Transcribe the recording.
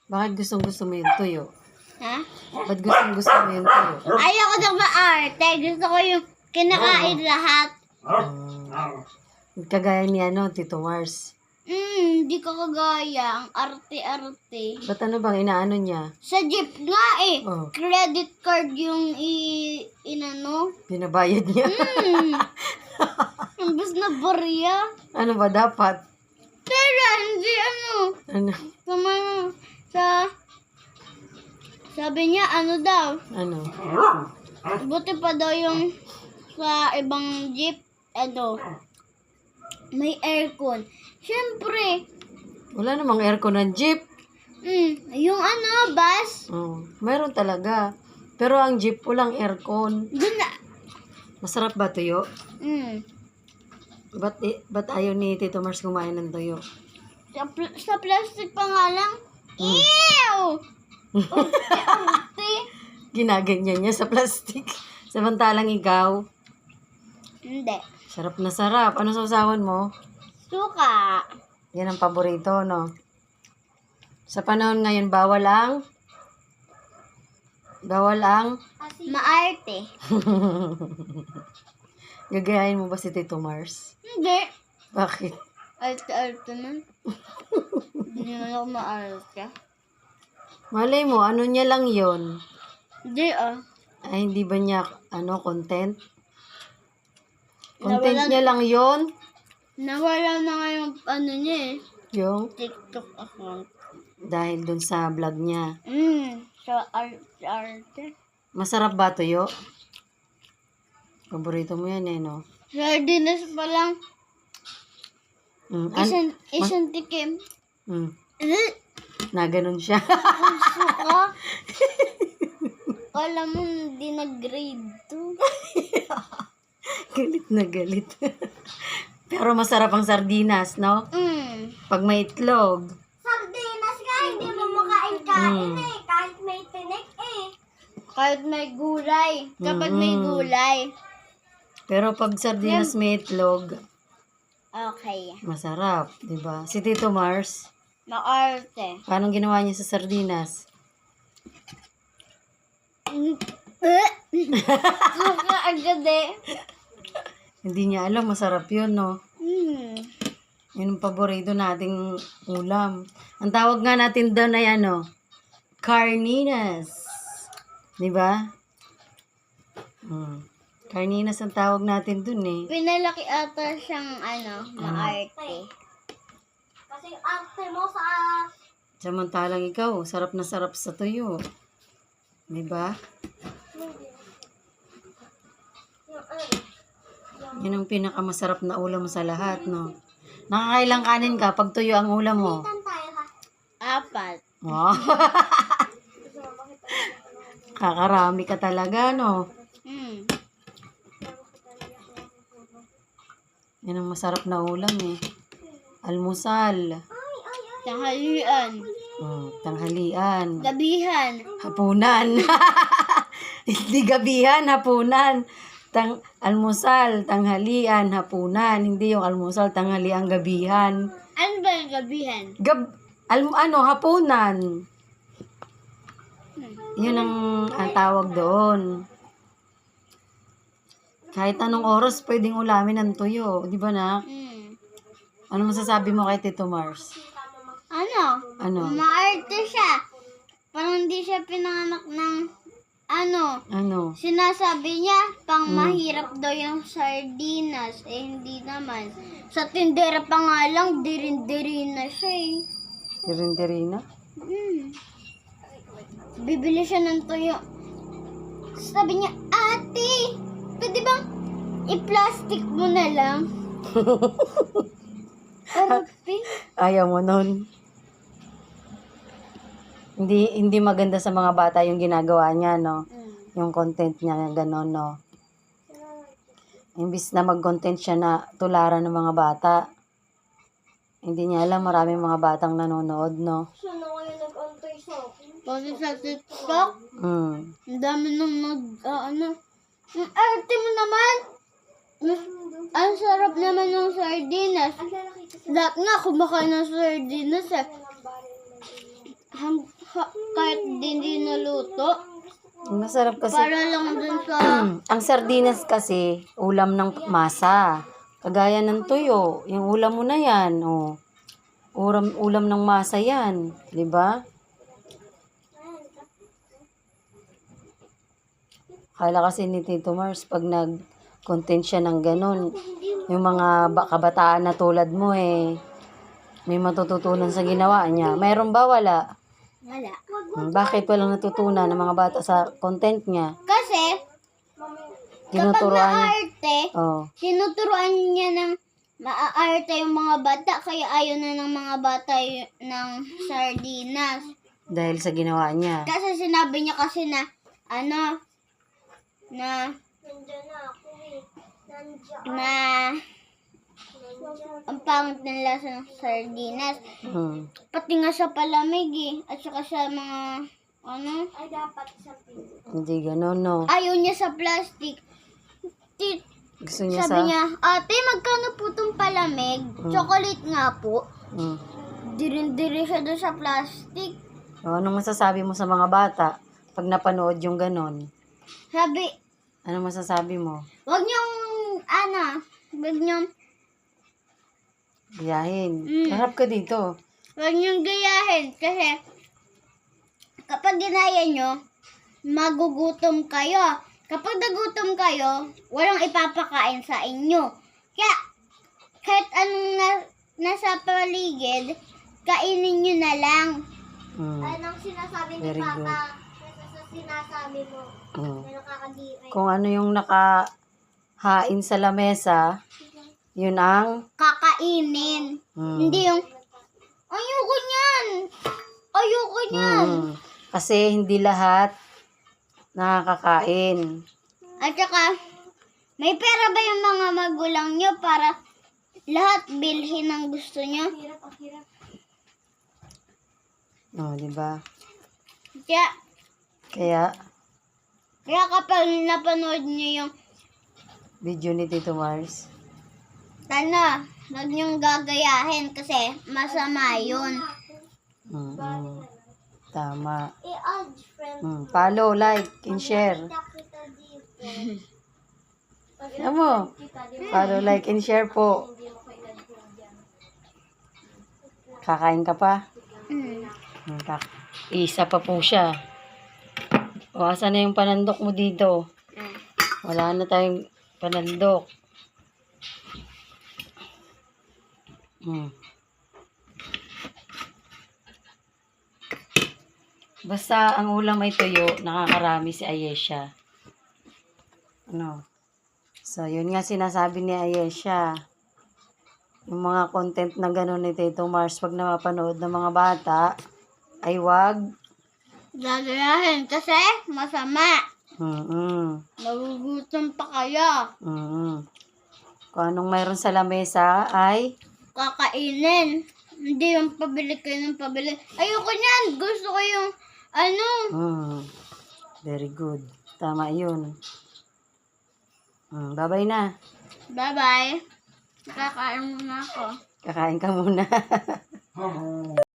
Bakit gustong-gusto mo yung tuyo? Ha? Ba't gustong-gusto mo yung tuyo? Ayoko ng maarte. Gusto ko yung kinakain lahat. Kagaya ni Tito Mars. Hindi ko kagaya. Ang arte-arte. Ba't ano bang inaano niya? Sa jeep nga eh. Oh. Credit card yung inano. Binabayad niya? Imbes na barya. Ano ba dapat? Pero hindi ano. Ano? Sabi niya ano daw. Ano? Buti pa daw yung sa ibang jeep. May aircon. Siyempre. Wala namang aircon ng jeep. Yung bus. Oh, meron talaga. Pero ang jeep walang aircon. Dun na. Masarap ba tuyo? Mm. Ba't ayaw ni Tito Mars kumain ng tuyo? Sa plastic pa nga lang. Ew! Arte. Ginaganyan niya sa plastic. Samantalang ikaw, Hindi. sarap na sarap. Ano sausawan mo? Suka. Yan ang paborito, no? Sa panahon ngayon, bawal ang Maarte. gagayahin mo ba si Tito Mars? Hindi. Bakit? Arte-arte nun. Hindi naman ako maarte. Malay mo, ano niya lang yon? Hindi Ay, hindi ba niya, content? Content Nawalan- niya lang yon? Nawala na nga yung niya eh. Yung TikTok account. dahil dun sa vlog niya. Sa arte. Masarap ba tuyo? Paborito mo yan no? Sardinas pa lang. Isang tikim. Na ganun siya. Ang suka. Kala mo hindi nag-grade 2. Galit na galit. Pero masarap ang sardinas, no? Pag may itlog. Sardinas ka, hindi mo makain-kain kahit may tinik Kahit may gulay. Kapag may gulay. Pero pag sardinas may itlog, Okay. masarap, di ba? Si Tito Mars, Maarte. paano ginawa niya sa sardinas? Suka agad Hindi niya alam, masarap yun, no? Yun ang paborito nating ulam. Ang tawag nga natin doon ay carninas. Di ba? Carninas ang tawag natin doon Pinalaki ata siyang maarte. Kasi arte mo sa... Samantalang ikaw, sarap na sarap sa tuyo. Di ba? Yun ang pinakamasarap na ulam sa lahat, no? Nakakailang kanin ka pag tuyo ang ulam mo? 4. Wow. Kakarami ka talaga, no? Yan ang masarap na ulam Almusal. Tanghalian. Tanghalian. Gabihan. Hapunan. Hindi gabihan, hapunan. Almusal, tanghalian, hapunan. Hindi yung almusal, tanghalian, gabihan. Ano ba yung gabihan? Hapunan. Yun ang tawag doon. Kahit anong oras pwedeng ulamin ng tuyo. Di ba na? Ano masasabi mo kay Tito Mars? Ano? Maarte siya. Parang hindi siya pinanganak ng Ano? Sinasabi niya, pang mahirap daw yung sardinas. Hindi naman. Sa tindera pa nga lang, dirin-dirin na siya Dirin-dirina? Bibili siya ng tuyo. Sabi niya, ate, pwede bang i-plastic mo na lang? Arte. Ayaw mo nun. Hindi maganda sa mga bata yung ginagawa niya, no? Yung content niya, gano'n, no? Imbis na mag-content siya na tularan ng mga bata, hindi niya alam maraming mga batang nanonood, no? Siya na kayo nag-antay sa akin. Kasi sa TikTok, ang dami nang ang arte mo naman! Ang sarap naman ng sardinas. Lahat nga kumakain ng sardinas hindi naluto. Masarap kasi. Para lang dun sa... Ang sardinas kasi, ulam ng masa. Kagaya ng tuyo. Yung ulam mo na yan. Oh. Ulam ng masa yan. Di ba? Kala kasi ni Tito Mars, pag nag-content siya ng ganun, yung mga kabataan na tulad mo may matututunan sa ginawa niya. Meron ba? Wala. Wala. Bakit walang natutunan ng mga bata sa content niya? Kasi, kapag Tinuturoan niya. naaarte, Oh. tinuturuan niya ng maaarte yung mga bata, kaya ayaw na ng mga bata ng sardinas. Dahil sa ginawa niya. Kasi sinabi niya kasi na, ang pangit ng lasa ng sardinas. Pati nga sa palamig at saka sa mga, ay dapat sa Hindi ganun, no? ayaw niya sa plastic. Gusto niya Sabi niya, ate, magkano po itong palamig? Chocolate nga po. Dirin-diri siya doon sa plastic. Anong masasabi mo sa mga bata pag napanood yung ganun? Sabi, Anong masasabi mo? wag niyong, Gayahin. Harap ka dito. wag niyong gayahin. Kasi, kapag ginaya niyo, magugutom kayo. Kapag nagutom kayo, walang ipapakain sa inyo. Kaya, kahit anong nasa paligid, kainin nyo na lang. Anong sinasabi Very good. Sinasabi mo. Kung ano yung nakahain sa lamesa, yun ang Kakainin. Hindi yung, ayoko niyan. Ayoko niyan. Kasi hindi lahat nakakakain. At saka, may pera ba yung mga magulang nyo para lahat bilhin ang gusto nyo? Di ba? Kaya kapag napanood nyo yung Video ni Tito Mars. huwag nyong gagayahin kasi masama yun. Tama. Follow, like, and share. Ano mo? Follow, like, and share po. Kakain ka pa? Isa pa po siya. O, asan na yung panandok mo dito? Wala na tayong panandok. Basta ang ulam ay tuyo, nakakarami si Ayesha. So, yun nga sinasabi ni Ayesha. Yung mga content na gano'n ni Tito Mars, pag napapanood ng mga bata, ay wag gagayahin kasi masama. Magugutom pa kayo. Kung anong mayroon sa lamesa ay Kakainin. Hindi yung pabili kayo ng pabili. Ayoko niyan. Gusto ko yung very good. Tama yun. Bye-bye na. Bye-bye. Kakain muna ako. Kakain ka muna.